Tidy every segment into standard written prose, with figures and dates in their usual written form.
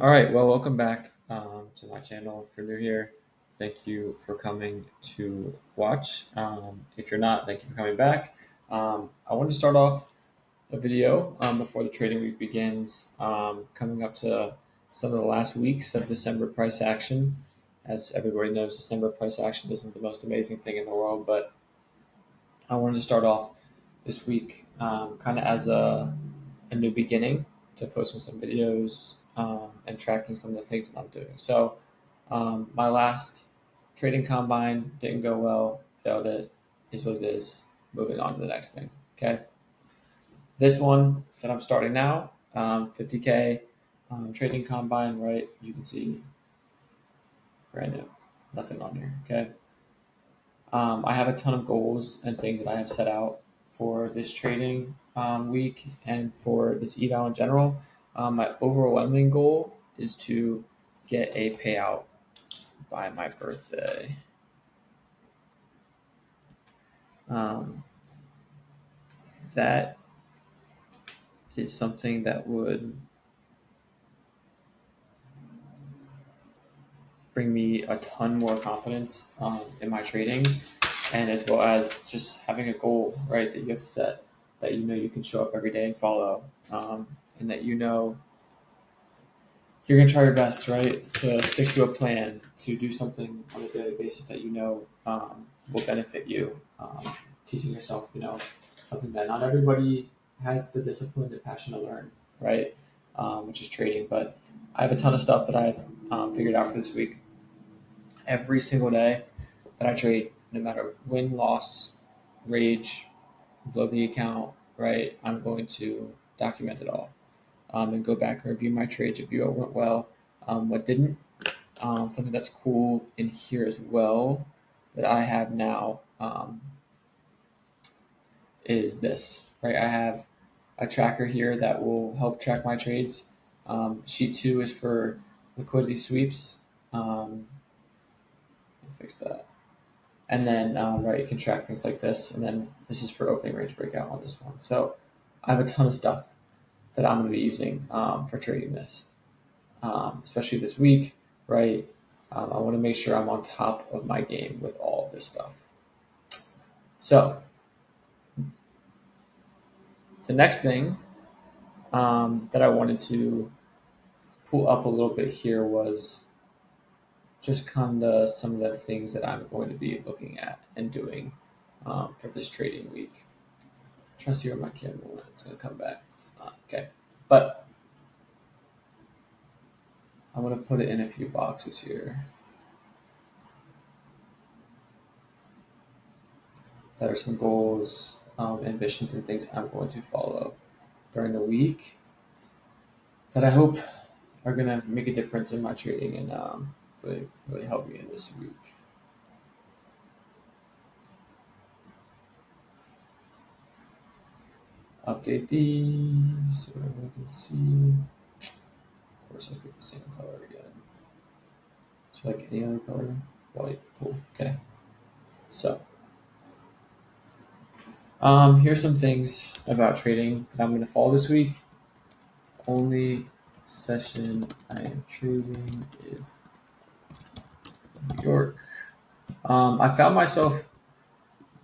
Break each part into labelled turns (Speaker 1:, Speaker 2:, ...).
Speaker 1: All right, well, welcome back to my channel. If you're new here, thank you for coming to watch. If you're not, thank you for coming back. I want to start off a video before the trading week begins, coming up to some of the last weeks of December price action. As everybody knows, December price action isn't the most amazing thing in the world, but I wanted to start off this week kind of as a new beginning to posting some videos and tracking some of the things that I'm doing. So my last trading combine didn't go well, failed it, is what it is. Moving on to the next thing. Okay. This one that I'm starting now, 50K trading combine, right? You can see brand new, nothing on here. Okay. I have a ton of goals and things that I have set out for this trading week and for this eval in general. My overwhelming goal is to get a payout by my birthday. That is something that would bring me a ton more confidence in my trading, and as well as just having a goal, right, that you have set, that you know you can show up every day and follow, and that you know you're going to try your best, right, to stick to a plan, to do something on a daily basis that you know will benefit you. Teaching yourself, something that not everybody has the discipline and passion to learn, right, which is trading. But I have a ton of stuff that I've figured out for this week. Every single day that I trade, no matter win, loss, rage, blow the account, right, I'm going to document it all. And go back and review my trades, review what went well, what didn't. Something that's cool in here as well that I have now is this, right? I have a tracker here that will help track my trades. Sheet 2 is for liquidity sweeps. Fix that. And then, right, you can track things like this. And then this is for opening range breakout on this one. So I have a ton of stuff that I'm going to be using for trading this. Especially this week, right? I want to make sure I'm on top of my game with all of this stuff. So the next thing that I wanted to pull up a little bit here was just kind of some of the things that I'm going to be looking at and doing for this trading week. I'm trying to see where my camera went. It's going to come back. It's not. Okay. But I'm going to put it in a few boxes here that are some goals, ambitions, and things I'm going to follow during the week that I hope are going to make a difference in my trading and really help me in this week. Update these so everyone can see. Of course, I'll get the same color again. So like any other color, white, cool, okay. So here's some things about trading that I'm going to follow this week. Only session I am trading is New York. I found myself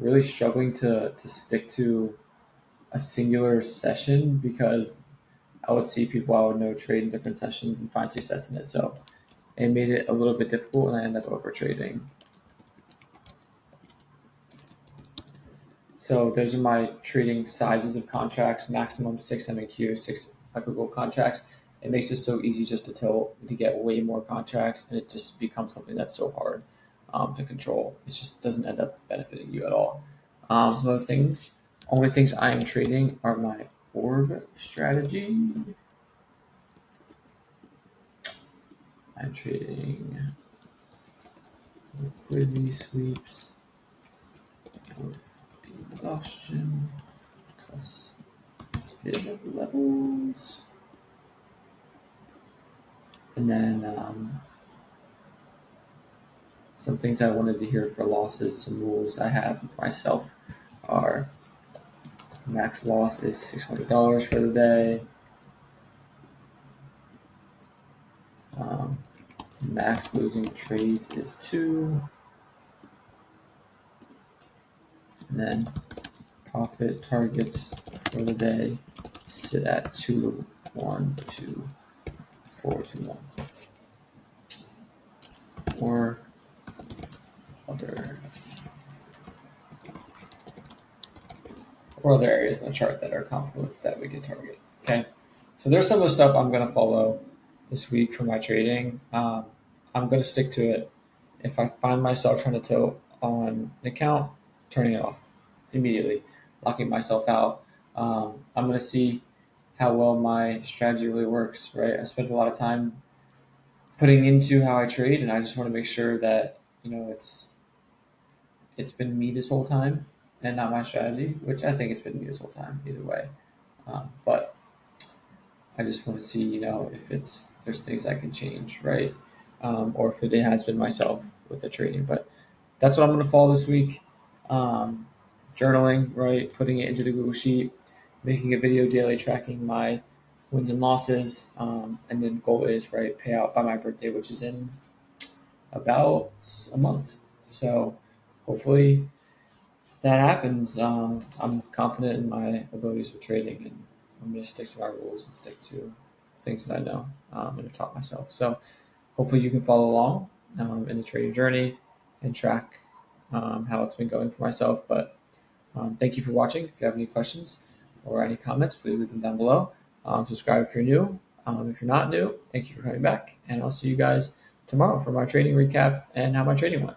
Speaker 1: really struggling to stick to a singular session because I would see people I would know trade in different sessions and find success in it. So it made it a little bit difficult, and I ended up over trading. So those are my trading sizes of contracts: maximum 6 MNQ, 6 microgold contracts. It makes it so easy just to get way more contracts, and it just becomes something that's so hard to control. It just doesn't end up benefiting you at all. Some other things, only things I am trading are my orb strategy. I'm trading liquidity sweeps with exhaustion plus fib levels. And then some things I wanted to hear for losses, some rules I have myself are max loss is $600 for the day. Max losing trades is 2. And then profit targets for the day sit at 2, 1, 2, 4, 2, 1. Or other areas in the chart that are confluence that we can target. Okay, so there's some of the stuff I'm going to follow this week for my trading. I'm going to stick to it. If I find myself trying to tilt on an account, turning it off immediately, locking myself out. I'm going to see how well my strategy really works, right? I spent a lot of time putting into how I trade, and I just want to make sure that, it's been me this whole time and not my strategy, which I think it's been me this whole time either way. But I just want to see, if there's things I can change, right? Or if it has been myself with the trading. But that's what I'm going to follow this week. Journaling, right? Putting it into the Google Sheet, making a video daily tracking my wins and losses. And then goal is, right, pay out by my birthday, which is in about a month. So hopefully that happens. I'm confident in my abilities with trading, and I'm going to stick to my rules and stick to things that I know and have taught myself. So hopefully you can follow along in the trading journey and track how it's been going for myself. But thank you for watching. If you have any questions or any comments, please leave them down below. Subscribe if you're new. If you're not new, thank you for coming back, and I'll see you guys tomorrow for my trading recap and how my trading went.